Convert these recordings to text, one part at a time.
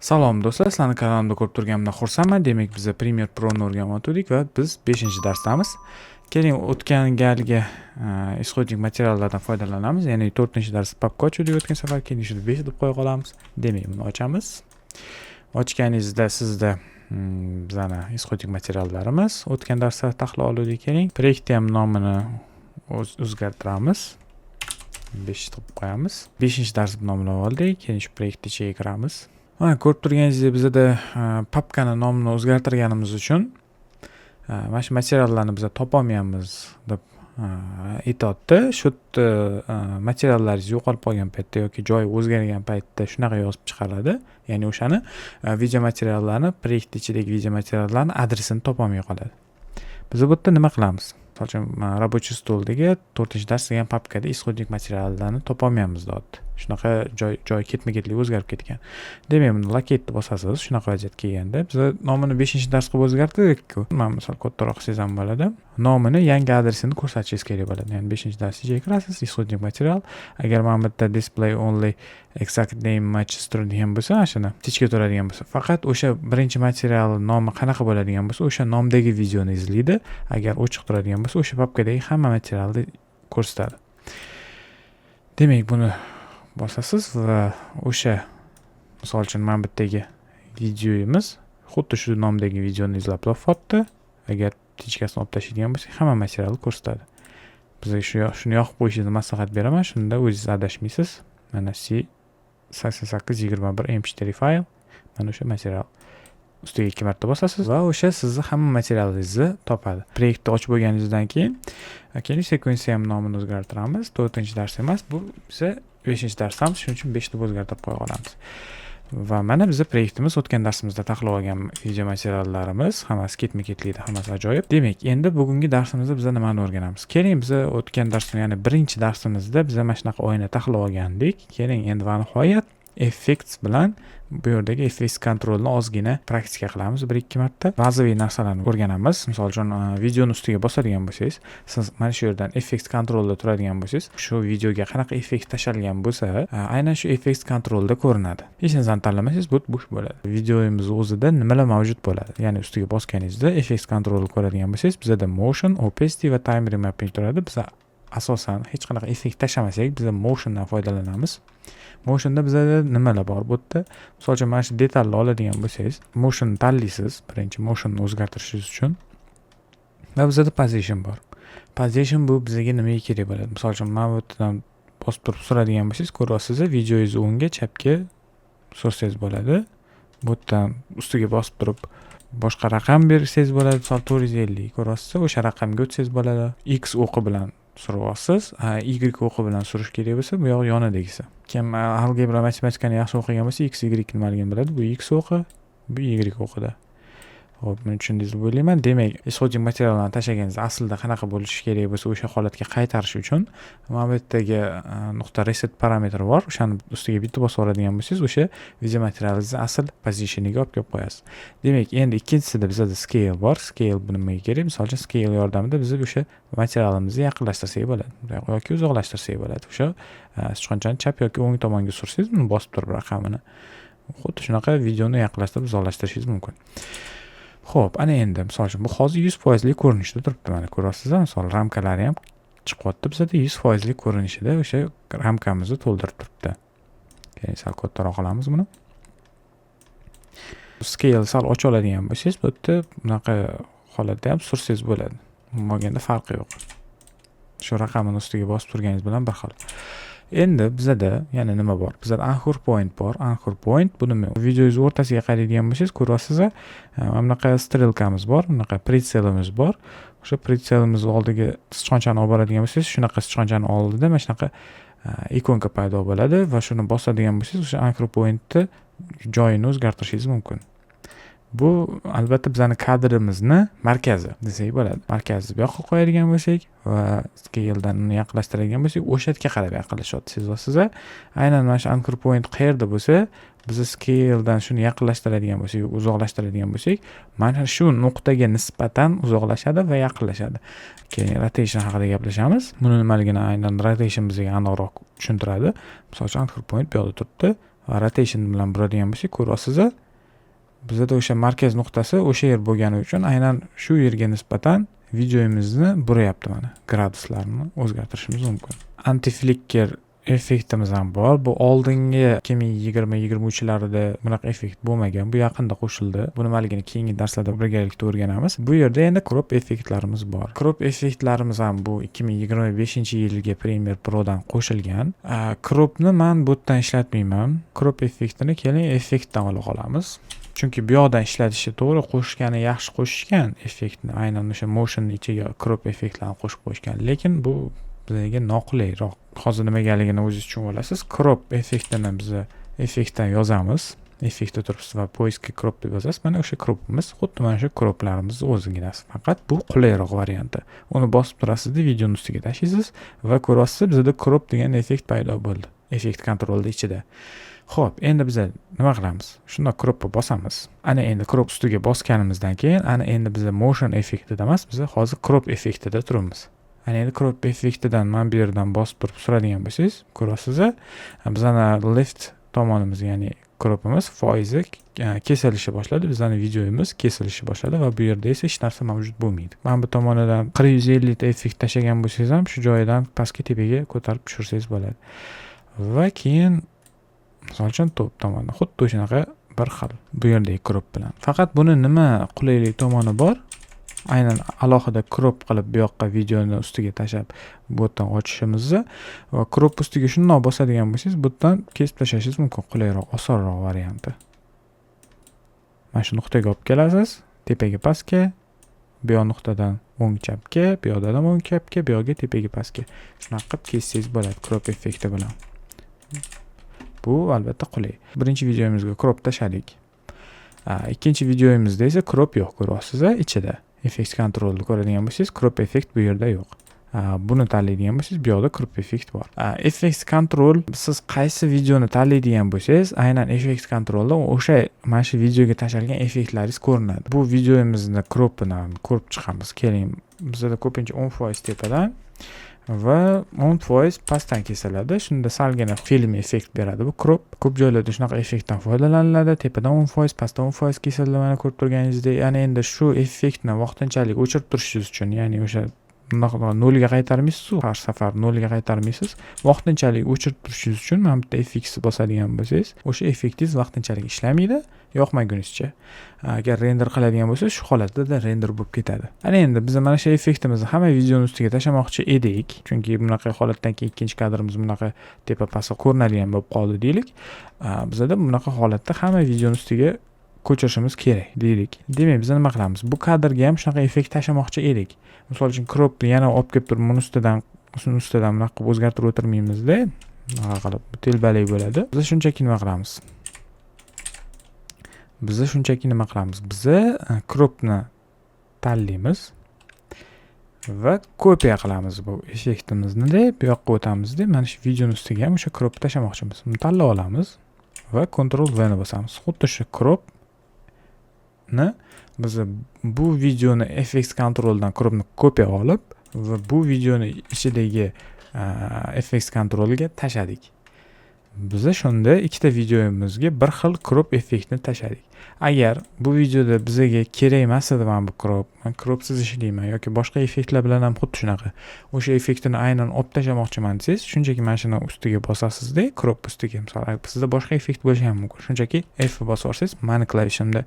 Salom do'stlar, sizlarni kanalimda ko'rib turganimdan xursandman. Demak, biz Premiere Pro'ni o'rganayotgandik va biz 5-darsdamiz. Keling, o'tgan galgi исходник materiallardan foydalanamiz. Ya'ni 4-dars papka ochdik o'tgan safar, keyin shuni 5 deb qo'ya qolamiz. Demak, buni ochamiz. Ochganingizda sizda bizani исходник materiallarimiz o'tgan darsda tahlil oldik. Keling, proyektni ham nomini o'zgartiramiz. 5 deb qo'yamiz. 5-dars deb nomlab oldik. Keyin shu proyektni ichiga kiramiz. Ko'rib turganingizdek, bizda papkani nomini o'zgartirganimiz uchun mana shu materiallarni biz topolmayapmiz deb aytayapti. Shu materiallaringiz yo'qolib qolgan paytda yoki joyi o'zgargan paytda shunaqa yozib chiqaradi. Ya'ni o'shani video materiallarni, proyekt ichidagi video materiallarni adresini topolmay qoladi. Biz bu yerda nima qilamiz? Misol uchun, рабочий stoldagi 4-dars degan papkada исходник materiallarni topolmayapmiz deyapti. Shunaqa joy ketma-ketlik o'zgarib ketgan. Demak, buni locate bosasiz, shunaqa vaziyat kelganda biz nomini 5-dars qilib o'zgartirdik-ku. Men misol kattaroq qilsam ham bo'ladi. Nomini yangi adresini ko'rsatishingiz kerak bo'ladi. Ya'ni 5-dars ichiga kirasiz, исходник material. Agar mana bu yerda display only exact name matches turadigan bo'lsa, shuni tichga turadigan bo'lsa, faqat o'sha birinchi material nomi qanaqa bo'ladigan bo'lsa, o'sha nomdagi videoni izlaydi. Agar ochiq turadigan bo'lsa, o'sha papkadagi hamma materialni ko'rsatadi. Demak, buni bosasiz va o'sha misol uchun mana bu yerdagi videomiz xuddi shu nomdagi videoni izlab topyapti. Agar tichkasini olib tashlaydigan bo'lsak, hamma materialni ko'rsatadi. Bizga shuni yoqib qo'yishingizni maslahat beraman, shunda o'zingiz adashmaysiz. Mana C8821 MP4 fayl, mana o'sha material. Ustiga 2 marta bosasiz va o'sha sizni hamma materialingizni topadi. Proyektni ochib bo'lganingizdan keyin sekvensiya ham nomini o'zgartiramiz. 4-dars emas, bu biza 5-darsamiz, shuning uchun 5 deb o'zgartirib qo'ya olamiz. Va mana bizning proyektimiz o'tgan darsimizda tahlil olgan video materiallarimiz hammasi ketma-ketlikda, hammasi ajoyib. Demak, endi bugungi darsimizda biz nimani o'rganamiz? Keling, biz o'tgan darsda, ya'ni 1-darsimizda biz mana shunaqa oyna tahlil olgandik. Keling, endi va nihoyat effects bilan bu yerdagi effects kontrolni ozgina praktika qilamiz 1-2 marta. Bazaviy narsalarni o'rganamiz. Misol uchun, videoni ustiga bosadigan bo'lsangiz, siz mana shu yerdan effects kontrolda turadigan bo'lsangiz, shu videoga qanaqa effekt tashalgan bo'lsa, aynan shu effects kontrolda ko'rinadi. Hech narsani tanlamasangiz, bu bo'sh bo'ladi. Videomiz o'zida nimalar mavjud bo'ladi? Ya'ni ustiga bosganingizda effects kontrolni ko'radigan bo'lsangiz, bizda motion, opacity va time remapping turadi. Biz asosan hech qanaqa effekt tashlamasak, biz motiondan foydalanamiz. Motionda bizda nimalar bor? Bu yerda misol uchun mana shu detalni oladigan bo'lsangiz, motion tanlaysiz, birinchi motionni o'zgartirishingiz uchun. Va bizda position bor. Position bu bizga nimaga kerak bo'ladi? Misol uchun mana bu yerdan bosib turib suradigan bo'lsangiz, ko'ryapsiz, videoingizni o'ngga, chapga sursangiz bo'ladi. Bu yerdan ustiga bosib turib boshqa raqam bersangiz bo'ladi, misol 450 ko'ryapsiz, o'sha raqamga o'tsangiz bo'ladi. X o'qi bilan suryapsiz, Y o'qi bilan surish kerak bo'lsa, bu yoq yonidagisi. Kim algebra matematikani yaxshi o'qigan bo'lsa, X, Y nimaligini biladi. Bu X o'qi, bu Y o'qida. Xo'p, buni tushundingiz deb o'ylayman. Demak, исходник materiallarni tashlaganingizda aslida qanaqa bo'lishi kerak bo'lsa, o'sha holatga qaytarish uchun mana bu yerdagi nuqta reset parametri bor. O'shani ustiga bitta bosib oladigan bo'lsangiz, o'sha video materialingizni asl pozitsiyasiga olib kelib qo'yasiz. Demak, endi ikkinchisida bizda scale bor. Scale bu nimaga kerak? Misol uchun, scale yordamida biz o'sha materialimizni yaqinlashtirsak bo'ladi yoki uzoqlashtirsak bo'ladi. O'sha sichqonchani chap yoki o'ng tomonga sursangiz, buni bosib turib raqamini, xuddi shunaqa videoni yaqinlashtirib uzoqlashtirishingiz mumkin. Xo'p, ana endi misol uchun bu hozir 100% ko'rinishda turibdi. Mana ko'ryapsiz, misol ramkalari ham chiqyapti. Bizda 100% ko'rinishida o'sha ramkamizni to'ldirib turibdi. Keyin sal kattaroq qilamiz buni. Scale sal ocha oladigan bo'lsangiz, bu yerda bunaqa holatda ham sursangiz bo'ladi. Bo'lganda farqi yo'q. Shu raqamni ustiga bosib turganingiz bilan bir xil. Endi bizda yana nima bor? Bizda anchor point bor. Anchor point bu nima? Videoingiz o'rtasiga qaraydigan bo'lsangiz, ko'ryapsiz, mana bunaqa strelkamiz bor, bunaqa pritselimiz bor. O'sha pritselimiz oldiga sichqonchani olib boradigan bo'lsangiz, shunaqa sichqonchani oldida mana shunaqa ikonka paydo bo'ladi va shuni bosadigan bo'lsangiz, o'sha anchor pointni joyini o'zgartirishingiz mumkin. Bu albatta bizning kadrimizni markazi desak bo'ladi. Markazni bu yoqqa qo'yadigan bo'lsak va scaledan uni yaqinlashtiradigan bo'lsak, o'sha yerga qarab yaqinlashyapti. Sezasiz, aynan mana shu anchor point qayerda bo'lsa, biz scaledan shuni yaqinlashtiradigan bo'lsak, uzoqlashtiradigan bo'lsak, mana shu nuqtaga nisbatan uzoqlashadi va yaqinlashadi. Keyin rotation haqida gaplashamiz. Buni nimaligini aynan rotation bizga aniqroq tushuntiradi. Misol uchun anchor point bu yerda turibdi. rotation bilan buradigan bo'lsak, ko'ryapsiz, bizda o'sha markaz nuqtasi o'sha yer bo'lgani uchun aynan shu yerga nisbatan videomizni buryapti. Mana graduslarni o'zgartirishimiz mumkin. Anti-flicker effektimiz ham bor. Bu oldingi 2020-23larida bunaqa effekt bo'lmagan. Bu yaqinda qo'shildi. Bu nimaligini keyingi darslarda birgalikda o'rganamiz. Bu yerda endi crop effektlarimiz bor. Crop effektlarimiz ham bu 2025-yilgi Premiere Prodan qo'shilgan. Cropni men bu yerdan ishlatmayman. Crop effektini keling effektdan olib qolamiz. Chunki bu yoqdan ishlatishi to'g'ri, qo'shgani yaxshi qo'shishgan effektni, aynan o'sha motion ichiga crop effektlarni qo'shib qo'yishgan. Lekin bu bizga noqulayroq. Hozir nimaligini o'zingiz tushunib olasiz. Crop effektini biz effektdan yozamiz. Effektda turibsiz va poiskga crop deb yozasiz. Mana o'sha cropimiz, xuddi mana shu croplarimiz o'zinginasi. Faqat bu qulayroq varianti. Uni bosib turasizda videoni ustiga tashlaysiz va ko'rasiz, bizda crop degan effekt paydo bo'ldi. Effekt kontrolda ichida. Xo'p, endi biz nima qilamiz? Shunda cropga bosamiz. Ana endi crop ustiga bosganimizdan keyin, ana endi biz motion effektida emas, biz hozir crop effektida turibmiz. Ana endi crop effektidan men bu yerdan bosib turib suradigan bo'lsangiz, ko'rasiz, bizning left tomonimiz, ya'ni cropimiz foizi kesilishi boshladi. Bizning videomiz kesilishi boshladi va bu yerda esa hech narsa mavjud bo'lmaydi. Men bu tomonidan 150 ta effekt tashlagan bo'lsangiz ham shu joyidan pastga tepaga ko'tarib tushirsangiz bo'ladi. Va keyin misol uchun top tomoni xuddi o'shanaqa bir xil bu yerdagi crop bilan. Faqat buni nima qulaylik tomoni bor? Aynan alohida crop qilib bu yoqqa videoni ustiga tashab bu yerdan ochishimizni va crop ustiga shundoq bosadigan bo'lsangiz, bu yerdan kesib tashlashingiz mumkin. Qulayroq, osonroq varianti. Mana shu nuqtaga olib kelasiz, tepaga pastga, bu yoq nuqtadan o'ng chapga, bu yoqdan o'ng chapga, bu yoqga tepaga pastga. Shunaqa qilib kessangiz bo'ladi crop effekti bilan. Bu albatta qulay. Birinchi videomizga crop tashladik. Ikkinchi videomizda esa crop yo'q, ko'ryapsiz, ichida. Effect controlni ko'radigan bo'lsangiz, crop effect bu yerda yo'q. Buni tanlaydigan bo'lsangiz, bu yoqda crop effect bor. Effect control, siz qaysi videoni tanlaydigan bo'lsangiz, aynan effect controlda o'sha mana shu videoga tashlangan effektlaringiz ko'rinadi. Bu videomizni cropini ko'rib chiqamiz. Keling, bizda ko'pincha 10% tepadan va 10% pastdan kesiladi. Shunda salgina film effekt beradi. Bu crop. Ko'p joylarda shunaqa effektdan foydalaniladi. Tepadan 10%, pastdan 10% kesiladi. Mana ko'rib turganingizdek, ya'ni endi shu effektni vaqtinchalik o'chirib turishingiz uchun, ya'ni o'sha nolga qaytarmaysiz, har safar nolga qaytarmaysiz. Vaqtinchalik o'chirib turishingiz uchun mana bitta effekt bosadigan bo'lsangiz, o'sha effektingiz vaqtinchalik ishlamaydi, yoqmagunizcha. Agar render qiladigan bo'lsangiz, shu holatda render bo'lib ketadi. Ana endi biz mana shu effektimizni hamma videoni ustiga tashlamoqchi edik, chunki bunaqa holatdan keyin ikkinchi kadrimiz bunaqa tepa pastga ko'rinadigan bo'lib qoldi deylik. Bizda bunaqa holatda hamma videoni ustiga ko'chirishimiz kerak deylik. Demak, biz nima qilamiz? Bu kadrga ham shunaqa effekt tashlamoqchi edik. Misol uchun cropni yana olib kelib turib, buni ustidan bunaqa qilib o'zgartirib o'tirmaymiz-da. Bunaqa qilib telbalik bo'ladi. Biz shunchaki nima qilamiz? Biz cropni tanlaymiz va kopiya qilamiz bu effektimizni-da, bu yoqqa o'tamiz-da. Mana shu videoni ustiga ham o'sha crop tashlamoqchimiz. Buni tanlab olamiz va Ctrl V ni bosamiz. Xuddi shu crop biz bu videoni FX kontroldan cropni kopiya olib va bu videoni ichidagi FX kontrolga tashladik. Biz shunda ikkita videomizga bir xil crop effektni tashladik. Agar bu videoda bizga kerak emas edi mana bu crop, men cropsiz ishlayman yoki boshqa effektlar bilan ham xuddi shunaqa. O'sha effektni aynan olib tashlamoqchiman desangiz, shunchaki mana shuni ustiga bosasizda, crop ustiga, misol sizda boshqa effekt bo'lishi ham mumkin. Shunchaki F bosib olsangiz, mani klavishimda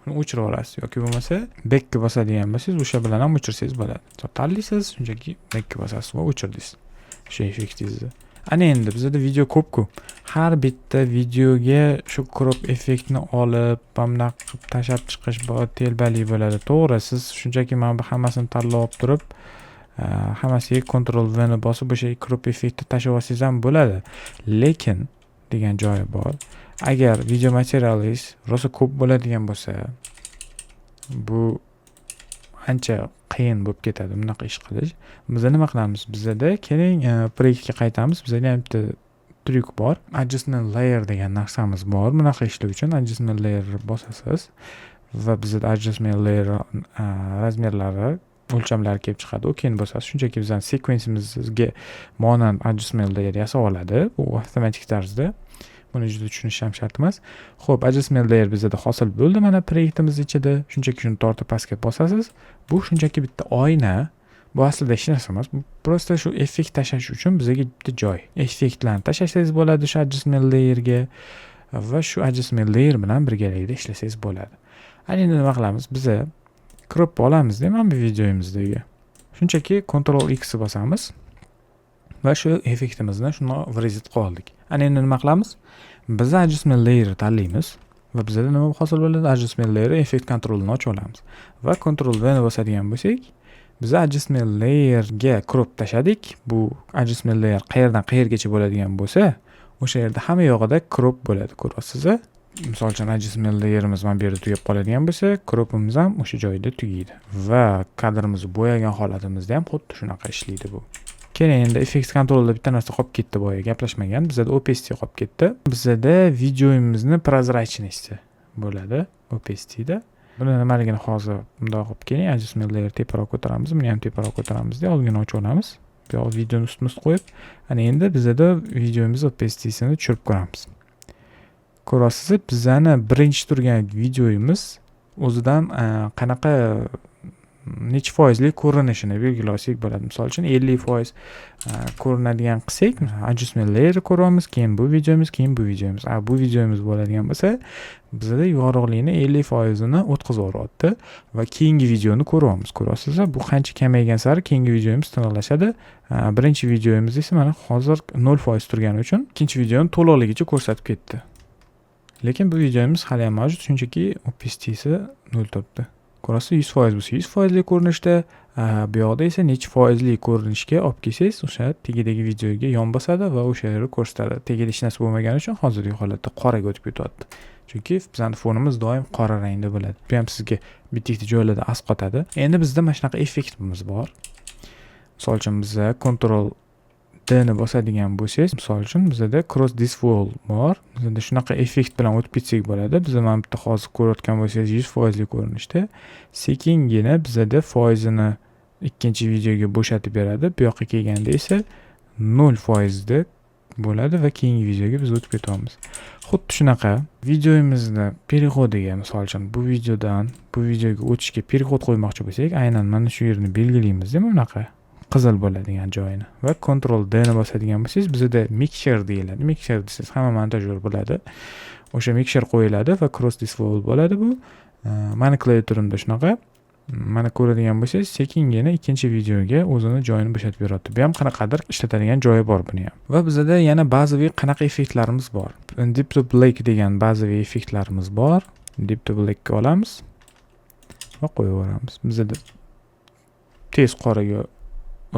uni o'chirib olasiz yoki bo'lmasa backga bosadigan bo'lsangiz, o'sha bilan ham o'chirsangiz bo'ladi. Tanlaysiz, shunchaki backga bosasiz va o'chirdingiz o'sha effektingizni. Ana endi bizda video ko'p-ku. Har bitta videoga shu crop effektni olib, bunaqa qilib tashab chiqish telbali bo'ladi. To'g'ri, siz shunchaki mana bu hammasini tanlab olib turib, hammasiga Ctrl V ni bosib o'sha crop effektni tashab olsangiz ham bo'ladi. Lekin degan joyi bor. Agar video materialingiz rosa ko'p bo'ladigan bo'lsa, bu ancha qiyin bo'lib ketadi bunaqa ish qilish. Biz nima qilamiz? Bizda keling proyektga qaytamiz. Bizda ham bitta tryuk bor. Adjustment layer degan narsamiz bor. Bunaqa ishlash uchun adjustment layer bosasiz va bizda adjustment layer razmerlari, o'lchamlari kelib chiqadi. Keyin bosasiz. Shunchaki bizning sekvensimizga monand adjustment layer yasab oladi. Bu avtomatik tarzda. Buni juda tushunish ham shart emas. Xo'p, adjustment layer bizda hosil bo'ldi. Mana proyektimiz ichida shunchaki shuni tortib pastga bosasiz. Bu shunchaki bitta oyna. Bu aslida hech narsa emas. Bu prosta shu effekt tashlash uchun bizga bitta joy. Effektlarni tashlasangiz bo'ladi shu adjustment layerga va shu adjustment layer bilan birgalikda ishlasangiz bo'ladi. Endi nima qilamiz? Biza crop olamiz-da mana bu videomizdagi. Shunchaki Ctrl X bosamiz va shu effektimizni shuni vrizit qildik. Endi nima qilamiz? Biz adjustment layer tanlaymiz va bizda nima hosil bo'ladi? Adjustment layer effekt kontrolini ochib olamiz va Ctrl V ni bosadigan bo'lsak, biz adjustment layerga crop tashladik. Bu adjustment layer qayerdan qayergacha bo'ladigan bo'lsa, o'sha yerda hamma yo'g'ida crop bo'ladi, ko'ryapsiz. Misol uchun adjustment layerimiz mana bu yerda tugab qoladigan bo'lsa, cropimiz ham o'sha joyda tugaydi va kadrimizni bo'yagan holatimizda ham xuddi shunaqa ishlaydi bu. Keyin endi effekt kontrolda bitta narsa qolib ketdi, boya gaplashmagan. Bizda opacity qolib ketdi. Bizda videomizni prozrachnosti bo'ladi opacity-da. Buni nimaligini hozir bundoq qilib keling, adjustment layer teparoq ko'taramiz, buni ham teparoq ko'taramiz-da, oldini ochib olamiz. Bu yoq videoni ustma-ust qo'yib, ana endi bizda videomiz opacity-sini tushirib ko'ramiz. Ko'rasiz, bizani birinchi turgan videomiz o'zidan qanaqa necha foizli ko'rinishini belgilasak bo'ladi. Misol uchun 50% ko'rinadigan qilsak, adjustment layer ko'ramiz, keyin bu videomiz, keyin bu videomiz. Bu videomiz bo'ladigan bo'lsa, bizda yorug'likni 50% ni o'tkazib yuboryapti va keyingi videoni ko'ryapmiz. Ko'rasiz, bu qancha kamaygan sari keyingi videomiz tiniqlashadi. Birinchi videomiz esa mana hozir 0% turgani uchun ikkinchi videoni to'liqligicha ko'rsatib ketdi. Lekin bu videomiz hali ham mavjud, shunchaki opacity-si 0 turibdi. Ko'rasiz, 100% bo'lsa 100% ko'rinishda, bu yoqda esa necha foizli ko'rinishga olib kelsangiz, o'sha tegidagi videoga yon bosadi va o'sha yerni ko'rsatadi. Tegida hech narsa bo'lmagani uchun hozirgi holatda qoraga o'tib ketyapti. Chunki bizning fonimiz doim qora rangda bo'ladi. Bu ham sizga bitta joylarda asqotadi. Endi bizda mana shunaqa effektimiz bor. Misol uchun bizda Ctrl D ni bosadigan bo'lsangiz, misol uchun bizda cross this wall bor. Bizda shunaqa effekt bilan o'tib ketsak bo'ladi. Bizda mana bitta hozir ko'rayotgan bo'lsangiz 100% ko'rinishda, sekingina bizda foizini ikkinchi videoga bo'shatib beradi. Bu yoqqa kelganda esa 0% da bo'ladi va keyingi videoga biz o'tib ketamiz. Xuddi shunaqa videomizni переходiga, misol uchun bu videodan bu videoga o'tishga переход qo'ymoqchi bo'lsak, aynan mana shu yerni belgilaymiz, mana bunaqa qizil bo'ladigan joyini va Ctrl D ni bosadigan bo'lsangiz, bizda mixture deyiladi. Mixture desangiz hamma montajyor biladi. O'sha mixture qo'yiladi va cross this wall bo'ladi bu. Mani klaviaturamda shunaqa. Mana ko'radigan bo'lsangiz, sekingina ikkinchi videoga o'zini joyini bo'shatib beradi. Bu ham qanaqadir ishlatadigan joyi bor buni ham. Va bizda yana ba'ziviy qanaqa effektlarimiz bor. Deep to black degan ba'ziviy effektlarimiz bor. Deep to black ga olamiz va qo'yib yuboramiz. Bizda tez qoraga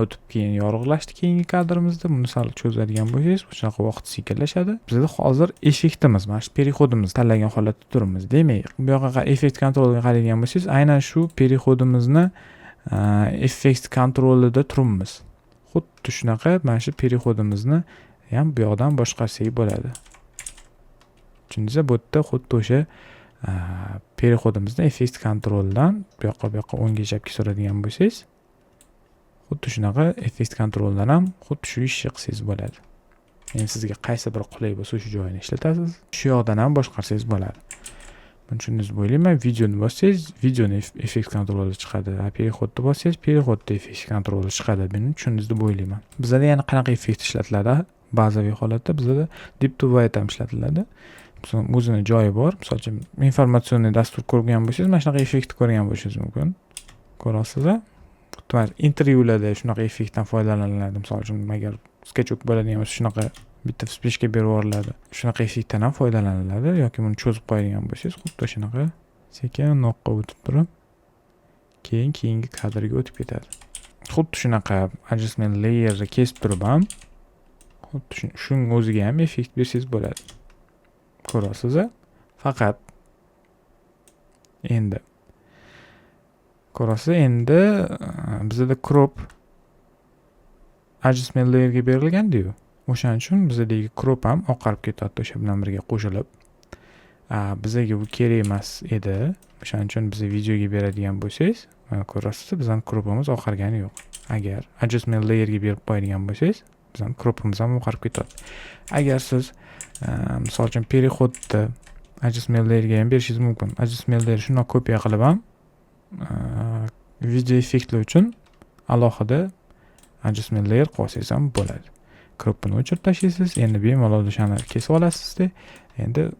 o'tib keyin yorug'lashdi keyingi kadrimizda. Buni sal cho'zadigan bo'lsangiz, shunaqa vaqt sekinlashadi. Bizda hozir effektimiz, mana shu переходimizni tanlagan holatda turibmiz. Demak, bu yoqqa effekt kontroliga qaraydigan bo'lsangiz, aynan shu переходimizni effekt kontrolida turibmiz. Xuddi shunaqa mana shu переходimizni ham bu yoqdan boshqarsak bo'ladi. Tushundingizmi? Bu yerda xuddi o'sha переходimizni effekt kontroldan bu yoqqa o'ngga chapga suradigan bo'lsangiz, xuddi shunaqa effekt kontroldan ham xuddi shu ishni qilsangiz bo'ladi. Endi sizga qaysi bir qulay bo'lsa shu joyini ishlatasiz. Shu yoqdan ham boshqarsangiz bo'ladi. Buni tushundingiz deb o'ylayman. Videoni bossangiz, videoni effekt kontroli chiqadi. Переходni bossangiz, переходda effekt kontroli chiqadi. Buni tushundingiz deb o'ylayman. Bizda yana qanaqa effekt ishlatiladi? Ba'ziviy holatda bizda deep to white ham ishlatiladi. O'zini joyi bor. Misol uchun informatsion dastur ko'rgan bo'lsangiz, mana shunaqa effektni ko'rgan bo'lishingiz mumkin. Ko'rasizmi? Intervyularda shunaqa effektdan foydalaniladi. Misol uchun agar sketchuk bo'ladigan bo'lsa, shunaqa bitta vspishka berib yuboriladi. Shunaqa effektdan ham foydalaniladi yoki buni cho'zib qo'yadigan bo'lsangiz, xuddi shunaqa sekin noqqa o'tib turib, keyingi kadrga o'tib ketadi. Xuddi shunaqa adjustment layerni kesib turib ham xuddi shuning o'ziga ham effekt bersangiz bo'ladi. Ko'rasiz? Faqat endi ko'rasiz, endi bizda crop adjustment layerga berilgan-ku. O'shaning uchun bizdagi crop ham oqarib ketadi o'sha bilan birga qo'shilib. Bizga bu kerak emas edi. O'shaning uchun biz videoga beradigan bo'lsangiz, mana ko'rasiz, bizning cropimiz oqargani yo'q. Agar adjustment layerga berib qo'yadigan bo'lsangiz, bizning kropimiz ham oqarib ketadi. Agar siz misol uchun переходni adjustment layerga ham berishingiz mumkin. Adjustment layer shundoq kopiya qilib ham video effektlar uchun alohida adjustment layer qo'ysangiz ham bo'ladi. Kropini o'chirib tashlaysiz. Endi bemalol o'shani kesib olasizda. Endi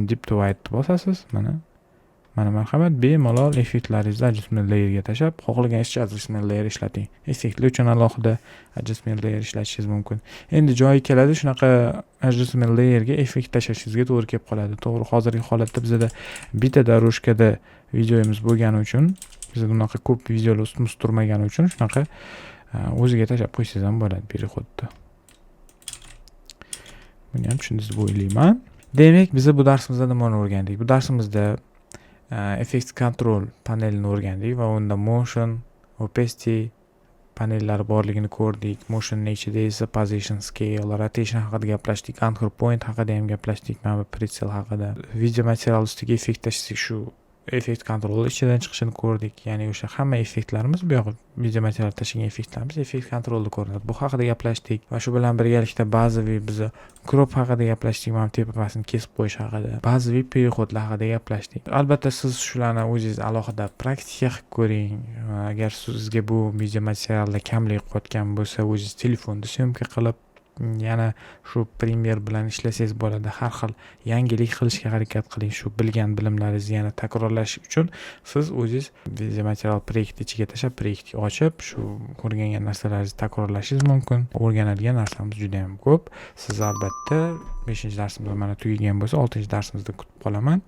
deep to white bosasiz. Mana marhamat, bemalol effektlaringizni adjustment layerga tashab, xohlaganingizcha adjustment layer ishlating. Effektlar uchun alohida adjustment layer ishlatishingiz mumkin. Endi joyi keladi, shunaqa adjustment layerga effekt tashlashingizga to'g'ri kelib qoladi. To'g'ri, hozirgi holatda bizda bitta darushkada videomiz bo'lgani uchun, bizda bunaqa ko'p videolar ustimiz turmagani uchun shunaqa o'ziga tashab qo'ysangiz ham bo'ladi переходni. Buni ham tushundingiz deb o'ylayman. Demak, biz bu darsimizda nimani o'rgandik? Bu darsimizda effect control panelini o'rgandik va unda motion, opacity panellari borligini ko'rdik. Motion ichida esa position, scale, rotation haqida gaplashdik, anchor point haqida ham gaplashdik, mana pricel haqida. Video material ustiga effekt tashlasak shu effekt kontrol ichidan chiqishini ko'rdik. Ya'ni o'sha hamma effektlarimiz bu yoqda video material tashlagan effektlarimiz effekt kontrolda ko'rinadi. Bu haqida gaplashdik va shu bilan birgalikda ba'ziviy biz crop haqida gaplashdik, mana tepasini kesib qo'yish haqida. Ba'ziviy переходlar haqida gaplashdik. Albatta siz shularni o'zingiz alohida praktika qilib ko'ring. Agar sizga bu video materialda kamlik qotgan bo'lsa, o'zingiz telefonda syomka qilib yana shu Premiere bilan ishlasangiz bo'ladi. Har xil yangilik qilishga harakat qiling. Shu bilgan bilimlaringizni yana takrorlash uchun siz o'zingiz video material proyekt ichiga tashlab, proyektni ochib, shu o'rgangan narsalaringizni takrorlashingiz mumkin. O'rganadigan narsamiz juda ham ko'p. Siz albatta 5-darsimizda mana tugagan bo'lsa, 6-darsimizda kutib qolaman.